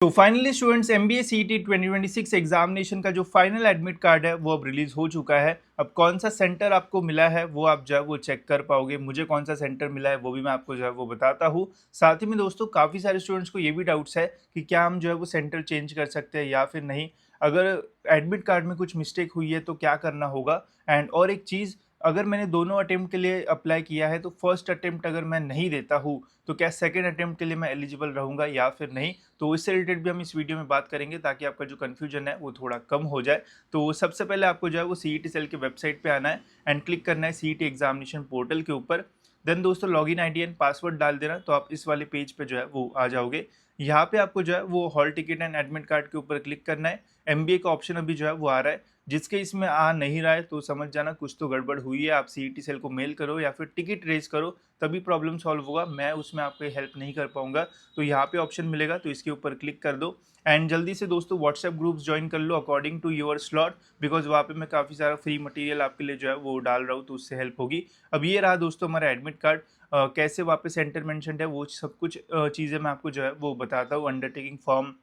तो finally students MBA CET 2026 examination का जो फाइनल एडमिट कार्ड है वो अब रिलीज हो चुका है। अब कौन सा सेंटर आपको मिला है वो आप जो है वो चेक कर पाओगे। मुझे कौन सा सेंटर मिला है वो भी मैं आपको जो है वो बताता हूँ। साथ ही में दोस्तों काफ़ी सारे स्टूडेंट्स को ये भी डाउट्स है कि क्या हम जो है वो सेंटर चेंज कर सकते हैं या फिर नहीं। अगर एडमिट कार्ड में कुछ मिस्टेक हुई है तो क्या करना होगा। एंड और एक चीज़, अगर मैंने दोनों अटेम्प्ट के लिए अप्लाई किया है तो फर्स्ट अटेम्प्ट अगर मैं नहीं देता हूँ तो क्या सेकंड अटेम्प्ट के लिए मैं एलिजिबल रहूँगा या फिर नहीं। तो इससे रिलेटेड भी हम इस वीडियो में बात करेंगे ताकि आपका जो कन्फ्यूजन है वो थोड़ा कम हो जाए। तो सबसे पहले आपको जो है वो सीईटी सेल के वेबसाइट पे आना है एंड क्लिक करना है सीईटी एग्जामिनेशन पोर्टल के ऊपर। देन दोस्तों लॉगिन आईडी एंड पासवर्ड डाल देना तो आप इस वाले पेज पे जो है वो आ जाओगे। यहाँ पे आपको जो है वो hall ticket and admit card के ऊपर क्लिक करना है। एमबीए का ऑप्शन अभी जो है वो आ रहा है, जिसके इसमें आ नहीं रहा है तो समझ जाना कुछ तो गड़बड़ हुई है। आप सीईटी सेल को मेल करो या फिर टिकट रेज करो तभी प्रॉब्लम सॉल्व होगा, मैं उसमें आपकी हेल्प नहीं कर पाऊंगा। तो यहाँ पे ऑप्शन मिलेगा तो इसके ऊपर क्लिक कर दो एंड जल्दी से दोस्तों व्हाट्सएप ग्रुप्स ज्वाइन कर लो according to your slot, because वहाँ पे मैं काफ़ी सारा फ्री मटेरियल आपके लिए जो है वो डाल रहा हूँ तो उससे हेल्प होगी। अब ये रहा दोस्तों हमारा एडमिट कार्ड। कैसे वहाँ पे सेंटर मेंशन है वो सब कुछ चीज़ें मैं आपको जो है वो बताता हूँ। अंडरटेकिंग फॉर्म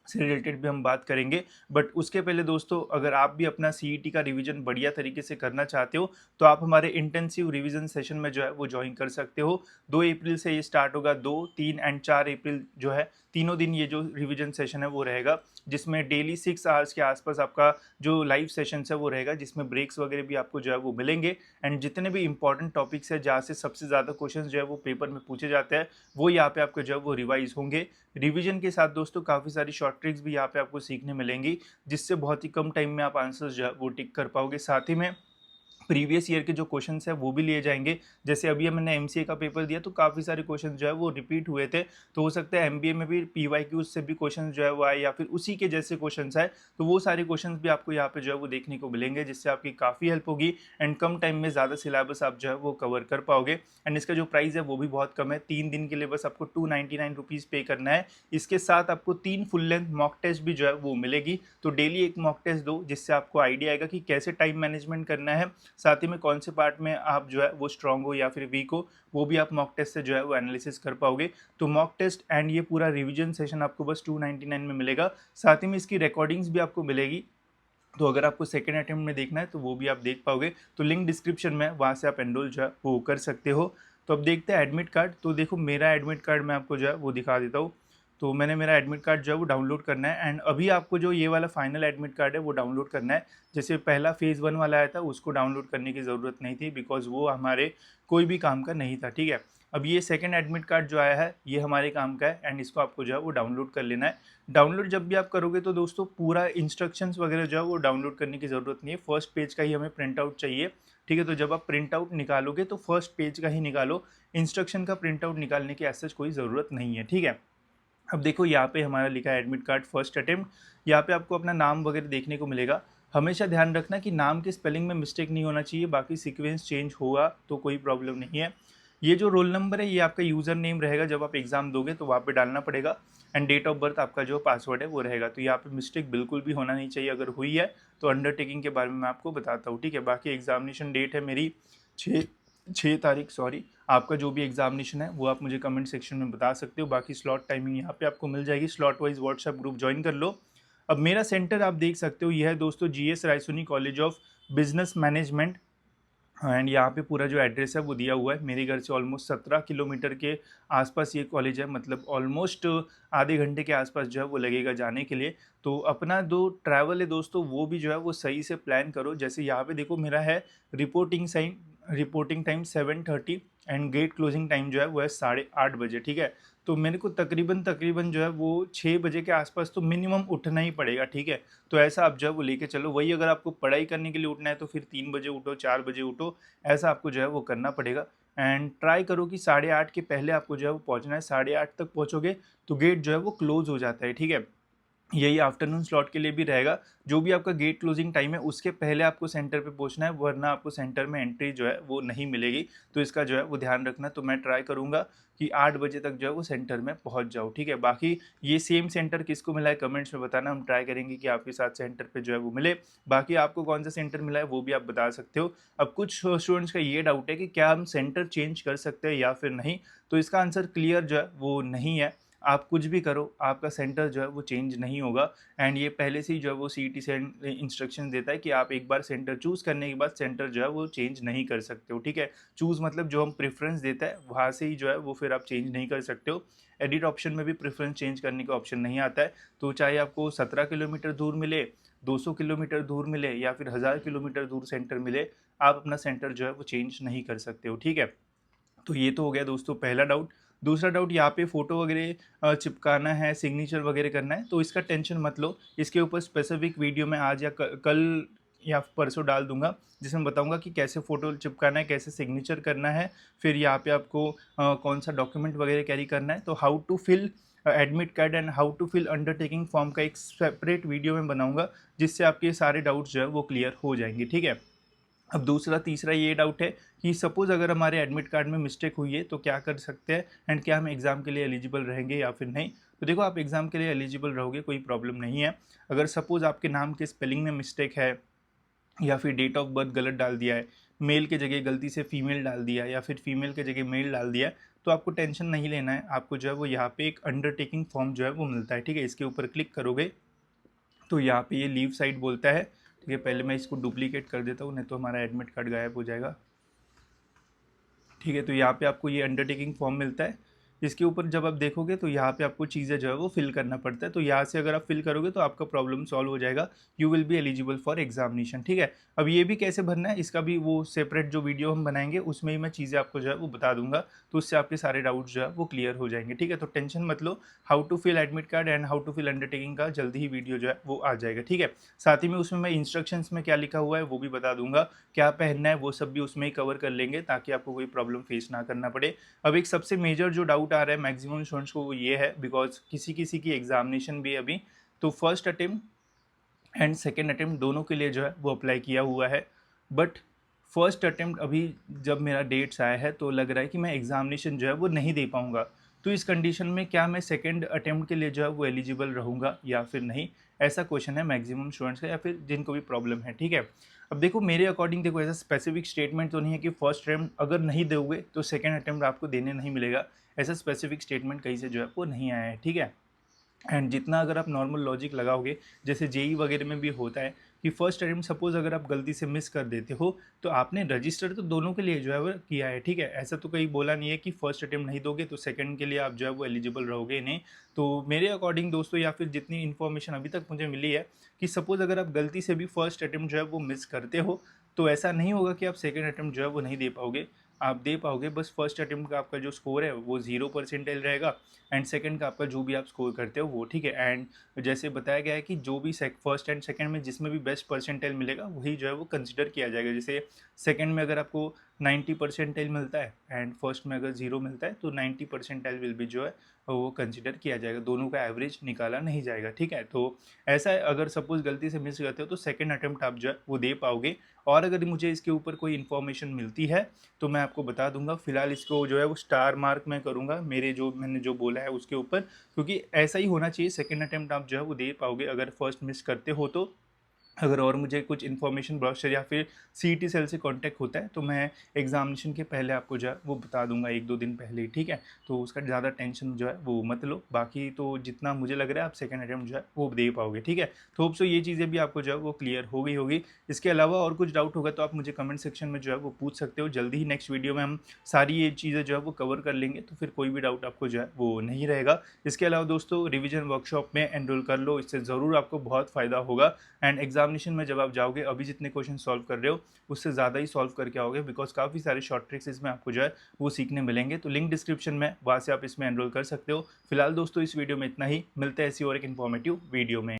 से रिलेटेड भी हम बात करेंगे, बट उसके पहले दोस्तों अगर आप भी अपना सीईटी का रिवीजन बढ़िया तरीके से करना चाहते हो तो आप हमारे इंटेंसिव रिवीजन सेशन में जो है वो ज्वाइन कर सकते हो। 2 अप्रैल से ये स्टार्ट होगा। 2, 3 एंड 4 अप्रैल जो है तीनों दिन ये जो रिवीजन सेशन है वो रहेगा, जिसमें डेली 6 आवर्स के आसपास आपका जो लाइव सेशन है वो रहेगा, जिसमें ब्रेक्स वगैरह भी आपको जो है वो मिलेंगे। एंड जितने भी इंपॉर्टेंट टॉपिक्स है जहाँ से सबसे ज़्यादा क्वेश्चन जो है वो पेपर में पूछे जाते हैं वो यहाँ पे आपको जो है वो रिवाइज होंगे। रिवीजन के साथ दोस्तों काफ़ी सारी शॉर्ट ट्रिक्स भी यहाँ पे आपको सीखने मिलेंगी, जिससे बहुत ही कम टाइम में आप आंसर्स जो है वो टिक कर पाओगे। साथ ही में प्रीवियस ईयर के जो क्वेश्चंस है वो भी लिए जाएंगे। जैसे अभी मैंने एमसीए का पेपर दिया तो काफ़ी सारे क्वेश्चन जो है वो रिपीट हुए थे, तो हो सकता है एमबीए में भी पीवाईक्यूज से भी क्वेश्चन जो है वो आए या फिर उसी के जैसे क्वेश्चंस आए, तो वो सारे क्वेश्चंस भी आपको यहाँ पे जो है वो देखने को मिलेंगे, जिससे आपकी काफ़ी हेल्प होगी एंड कम टाइम में ज़्यादा सिलेबस आप जो है वो कवर कर पाओगे। एंड इसका जो प्राइस है वो भी बहुत कम है, 3 दिन के लिए बस आपको 299 रुपीज़ पे करना है। इसके साथ आपको 3 फुल लेंथ मॉक टेस्ट भी जो है वो मिलेगी, तो डेली एक मॉक टेस्ट दो, जिससे आपको आइडिया आएगा कि कैसे टाइम मैनेजमेंट करना है। साथ ही में कौन से पार्ट में आप जो है वो स्ट्रांग हो या फिर वीक हो, वो भी आप मॉक टेस्ट से जो है वो एनालिसिस कर पाओगे। तो मॉक टेस्ट एंड ये पूरा रिवीजन सेशन आपको बस 299 में मिलेगा। साथ ही में इसकी रिकॉर्डिंग्स भी आपको मिलेगी, तो अगर आपको सेकेंड अटेम्प्ट में देखना है तो वो भी आप देख पाओगे। तो लिंक डिस्क्रिप्शन में, वहाँ से आप एनरोल जो है वो कर सकते हो। तो अब देखते हैं एडमिट कार्ड। तो देखो मेरा एडमिट कार्ड मैं आपको जो है वो दिखा देता हूँ। तो मैंने मेरा एडमिट कार्ड जो है वो डाउनलोड करना है एंड अभी आपको जो ये वाला फाइनल एडमिट कार्ड है वो डाउनलोड करना है। जैसे पहला फेज़ 1 वाला आया था उसको डाउनलोड करने की ज़रूरत नहीं थी, बिकॉज वो हमारे कोई भी काम का नहीं था, ठीक है। अब ये सेकंड एडमिट कार्ड जो आया है ये हमारे काम का है एंड इसको आपको जो है वो डाउनलोड कर लेना है। डाउनलोड जब भी आप करोगे तो दोस्तों पूरा इंस्ट्रक्शंस वगैरह जो है वो डाउनलोड करने की ज़रूरत नहीं है, फर्स्ट पेज का ही हमें प्रिंट आउट चाहिए, ठीक है। तो जब आप प्रिंट आउट निकालोगे तो फर्स्ट पेज का ही निकालो, इंस्ट्रक्शन का प्रिंट आउट निकालने की ऐसा कोई ज़रूरत नहीं है, ठीक है। अब देखो यहाँ पे हमारा लिखा है एडमिट कार्ड फर्स्ट अटेम्प्ट। यहाँ पे आपको अपना नाम वगैरह देखने को मिलेगा। हमेशा ध्यान रखना कि नाम के स्पेलिंग में मिस्टेक नहीं होना चाहिए, बाकी सीक्वेंस चेंज हुआ तो कोई प्रॉब्लम नहीं है। ये जो रोल नंबर है ये आपका यूज़र नेम रहेगा, जब आप एग्ज़ाम दोगे तो वहाँ पे डालना पड़ेगा। एंड डेट ऑफ बर्थ आपका जो पासवर्ड है वो रहेगा। तो यहाँ पे मिस्टेक बिल्कुल भी होना नहीं चाहिए, अगर हुई है तो अंडरटेकिंग के बारे में मैं आपको बताता हूँ, ठीक है। बाकी एग्जामिनेशन डेट है मेरी 6 तारीख, सॉरी। आपका जो भी एग्जामिनेशन है वो आप मुझे कमेंट सेक्शन में बता सकते हो। बाकी स्लॉट टाइमिंग यहाँ पे आपको मिल जाएगी, slot wise WhatsApp group join कर लो। अब मेरा सेंटर आप देख सकते हो, यह है दोस्तों GS Raisoni college of business management. And यहाँ पे पूरा जो एड्रेस है वो दिया हुआ है। मेरे घर से ऑलमोस्ट 17 किलोमीटर के आसपास ये कॉलेज है, मतलब ऑलमोस्ट आधे घंटे के आसपास जो है वो लगेगा जाने के लिए। तो अपना जो ट्रैवल है दोस्तों वो भी जो है वो सही से प्लान करो। जैसे यहाँ पे देखो मेरा है reporting time 7:30 and gate closing time जो है वो है 8:30 बजे, ठीक है। तो मेरे को तकरीबन तकरीबन जो है वो 6 बजे के आसपास तो मिनिमम उठना ही पड़ेगा, ठीक है। तो ऐसा आप जो है वो लेके चलो। वही अगर आपको पढ़ाई करने के लिए उठना है तो फिर 3 बजे उठो, 4 बजे उठो, ऐसा आपको जो है वो करना पड़ेगा। एंड ट्राई करो कि 8:30 के पहले आपको जो है वो पहुँचना है। 8:30 तक पहुँचोगे तो गेट जो है वो क्लोज हो जाता है, ठीक है। यही आफ्टरनून स्लॉट के लिए भी रहेगा। जो भी आपका गेट क्लोजिंग टाइम है उसके पहले आपको सेंटर पे पहुंचना है, वरना आपको सेंटर में एंट्री जो है वो नहीं मिलेगी। तो इसका जो है वो ध्यान रखना। तो मैं ट्राई करूंगा कि 8 बजे तक जो है वो सेंटर में पहुंच जाओ, ठीक है। बाकी ये सेम सेंटर किसको मिला है कमेंट्स में बताना, हम ट्राई करेंगे कि आपके साथ सेंटर पे जो है वो मिले। बाकी आपको कौन सा सेंटर मिला है वो भी आप बता सकते हो। अब कुछ स्टूडेंट्स का ये डाउट है कि क्या हम सेंटर चेंज कर सकते हैं या फिर नहीं, तो इसका आंसर क्लियर जो है वो नहीं है। आप कुछ भी करो, आपका सेंटर जो है वो चेंज नहीं होगा। एंड ये पहले से ही जो है वो सीईटी से इंस्ट्रक्शन देता है कि आप एक बार सेंटर चूज़ करने के बाद सेंटर जो है वो चेंज नहीं कर सकते हो, ठीक है। चूज़ मतलब जो हम प्रेफरेंस देता है वहाँ से ही जो है वो फिर आप चेंज नहीं कर सकते हो। एडिट ऑप्शन में भी प्रेफरेंस चेंज करने का ऑप्शन नहीं आता है। तो चाहे आपको 17 किलोमीटर दूर मिले, 200 किलोमीटर दूर मिले या फिर 1000 किलोमीटर दूर सेंटर मिले, आप अपना सेंटर जो है वो चेंज नहीं कर सकते हो, ठीक है। तो ये तो हो गया दोस्तों पहला डाउट। दूसरा डाउट, यहाँ पे फ़ोटो वगैरह चिपकाना है, सिग्नेचर वगैरह करना है, तो इसका टेंशन मत लो। इसके ऊपर स्पेसिफिक वीडियो मैं आज या कल या परसों डाल दूंगा, जिसमें बताऊंगा कि कैसे फ़ोटो चिपकाना है, कैसे सिग्नेचर करना है, फिर यहाँ पे आपको कौन सा डॉक्यूमेंट वगैरह कैरी करना है। तो how to fill admit card and how to fill undertaking form का एक सेपरेट वीडियो मैं बनाऊंगा, जिससे आपके सारे डाउट्स जो है वो क्लियर हो जाएंगे, ठीक है। अब दूसरा तीसरा ये डाउट है कि सपोज़ अगर हमारे एडमिट कार्ड में मिस्टेक हुई है तो क्या कर सकते हैं, एंड क्या हम एग्ज़ाम के लिए एलिजिबल रहेंगे या फिर नहीं। तो देखो, आप एग्ज़ाम के लिए एलिजिबल रहोगे, कोई प्रॉब्लम नहीं है। अगर सपोज़ आपके नाम के स्पेलिंग में मिस्टेक है या फिर डेट ऑफ बर्थ गलत डाल दिया है, मेल के जगह गलती से फीमेल डाल दिया या फिर फीमेल के जगह मेल डाल दिया, तो आपको टेंशन नहीं लेना है। आपको जो है वो यहाँ पे एक अंडरटेकिंग फॉर्म जो है वो मिलता है, ठीक है। इसके ऊपर क्लिक करोगे तो यहाँ पे ये लीव साइड बोलता है, ठीक है। पहले मैं इसको डुप्लीकेट कर देता हूँ, नहीं तो हमारा एडमिट कार्ड गायब हो जाएगा, ठीक है। तो यहाँ पे आपको ये अंडरटेकिंग फॉर्म मिलता है। इसके ऊपर जब आप देखोगे तो यहाँ पे आपको चीज़ें जो है वो फिल करना पड़ता है। तो यहाँ से अगर आप फिल करोगे तो आपका प्रॉब्लम सॉल्व हो जाएगा, you will be eligible for examination, ठीक है। अब ये भी कैसे भरना है, इसका भी वो सेपरेट जो वीडियो हम बनाएंगे उसमें ही मैं चीज़ें आपको जो है वो बता दूंगा, तो उससे आपके सारे डाउट्स जो है वो क्लियर हो जाएंगे, ठीक है। तो टेंशन मत लो, how to fill admit card and how to fill undertaking का जल्दी ही वीडियो जो है वो आ जाएगा, ठीक है। साथ ही में उसमें मैं इंस्ट्रक्शंस में क्या लिखा हुआ है वो भी बता दूंगा, क्या पहनना है वो सब भी उसमें ही कवर कर लेंगे, ताकि आपको कोई प्रॉब्लम फेस ना करना पड़े। अब एक सबसे मेजर जो डाउट आ रहा है मैक्सिमम स्टूडेंट्स को वो ये है, बिकॉज किसी किसी की एग्जामिनेशन भी है अभी, तो first attempt and second attempt दोनों के लिए जो है वो अप्लाई किया हुआ है। बट फर्स्ट अटेम्प्ट अभी जब मेरा डेट्स आया है तो लग रहा है कि मैं एग्जामिनेशन जो है वो नहीं दे पाऊँगा। तो इस कंडीशन में क्या मैं सेकेंड अटेम्प्ट के लिए जो है वो एलिजिबल रहूँगा या फिर नहीं, ऐसा क्वेश्चन है मैक्सिमम स्टूडेंट्स का, या फिर जिनको भी प्रॉब्लम है, ठीक है। अब देखो, मेरे अकॉर्डिंग देखो, ऐसा स्पेसिफिक स्टेटमेंट तो नहीं है कि फर्स्ट अटेम्प्ट अगर नहीं दोगे तो सेकेंड अटेम्प्ट आपको देने नहीं मिलेगा। ऐसा स्पेसिफिक स्टेटमेंट कहीं से जो है वो नहीं आया है, ठीक है। एंड जितना अगर आप नॉर्मल लॉजिक लगाओगे, जैसे जेई वगैरह में भी होता है कि फर्स्ट अटेम्प्ट सपोज अगर आप गलती से मिस कर देते हो तो आपने रजिस्टर तो दोनों के लिए जो है वो किया है, ठीक है। ऐसा तो कहीं बोला नहीं है कि फर्स्ट अटेम्प्ट नहीं दोगे तो सेकंड के लिए आप जो है वो एलिजिबल रहोगे नहीं। तो मेरे अकॉर्डिंग दोस्तों, या फिर जितनी इन्फॉर्मेशन अभी तक मुझे मिली है, कि सपोज अगर आप गलती से भी फर्स्ट अटेम्प्ट जो है वो मिस करते हो तो ऐसा नहीं होगा कि आप सेकेंड अटेम्प्ट जो है वो नहीं दे पाओगे, आप दे पाओगे। बस फर्स्ट अटेम्प्ट का आपका जो स्कोर है वो 0% रहेगा, एंड सेकंड का आपका जो भी आप स्कोर करते हो वो, ठीक है। एंड जैसे बताया गया है कि जो भी फर्स्ट एंड सेकंड में जिसमें भी बेस्ट परसेंटाइल मिलेगा वही जो है वो कंसिडर किया जाएगा। जैसे सेकंड में अगर आपको 90 परसेंटाइल मिलता है एंड फर्स्ट में अगर 0 मिलता है तो 90 परसेंटाइल विल भी जो है वो कंसिडर किया जाएगा, दोनों का एवरेज निकाला नहीं जाएगा, ठीक है। तो ऐसा है, अगर सपोज गलती से मिस करते हो तो सेकंड अटेम्प्ट आप जो है वो दे पाओगे। और अगर मुझे इसके ऊपर कोई इन्फॉर्मेशन मिलती है तो मैं आपको बता दूंगा। फिलहाल इसको जो है वो स्टार मार्क मैं करूंगा मैंने जो बोला है उसके ऊपर, क्योंकि ऐसा ही होना चाहिए, सेकंड अटेम्प्ट आप जो है वो दे पाओगे अगर फर्स्ट मिस करते हो तो। अगर और मुझे कुछ इन्फॉर्मेशन ब्रोशर या फिर सीईटी सेल से कांटेक्ट होता है तो मैं एग्जामिनेशन के पहले आपको जो है वो बता दूंगा, 1-2 दिन पहले ही, ठीक है। तो उसका ज़्यादा टेंशन जो है वो मत लो। बाकी तो जितना मुझे लग रहा है आप सेकंड अटेम्प्ट जो है वो दे पाओगे, ठीक है। तो होप सो ये चीज़ें भी आपको जो है वो क्लियर हो गई होगी। इसके अलावा और कुछ डाउट होगा तो आप मुझे कमेंट सेक्शन में जो है वो पूछ सकते हो। जल्दी ही नेक्स्ट वीडियो में हम सारी ये चीज़ें जो है वो कवर कर लेंगे, तो फिर कोई भी डाउट आपको जो है वो नहीं रहेगा। इसके अलावा दोस्तों, रिविजन वर्कशॉप में एनरोल कर लो, इससे ज़रूर आपको बहुत फ़ायदा होगा। एंड एग्जामिनेशन में जब आप जाओगे, अभी जितने क्वेश्चन सॉल्व कर रहे हो उससे ज़्यादा ही सॉल्व करके आओगे, बिकॉज काफ़ी सारे शॉर्ट ट्रिक्स इसमें आपको जो है वो सीखने मिलेंगे। तो लिंक डिस्क्रिप्शन में, वहाँ से आप इसमें एनरोल कर सकते हो। फिलहाल दोस्तों, इस वीडियो में इतना ही, मिलते हैं ऐसी और एक इन्फॉर्मेटिव वीडियो में।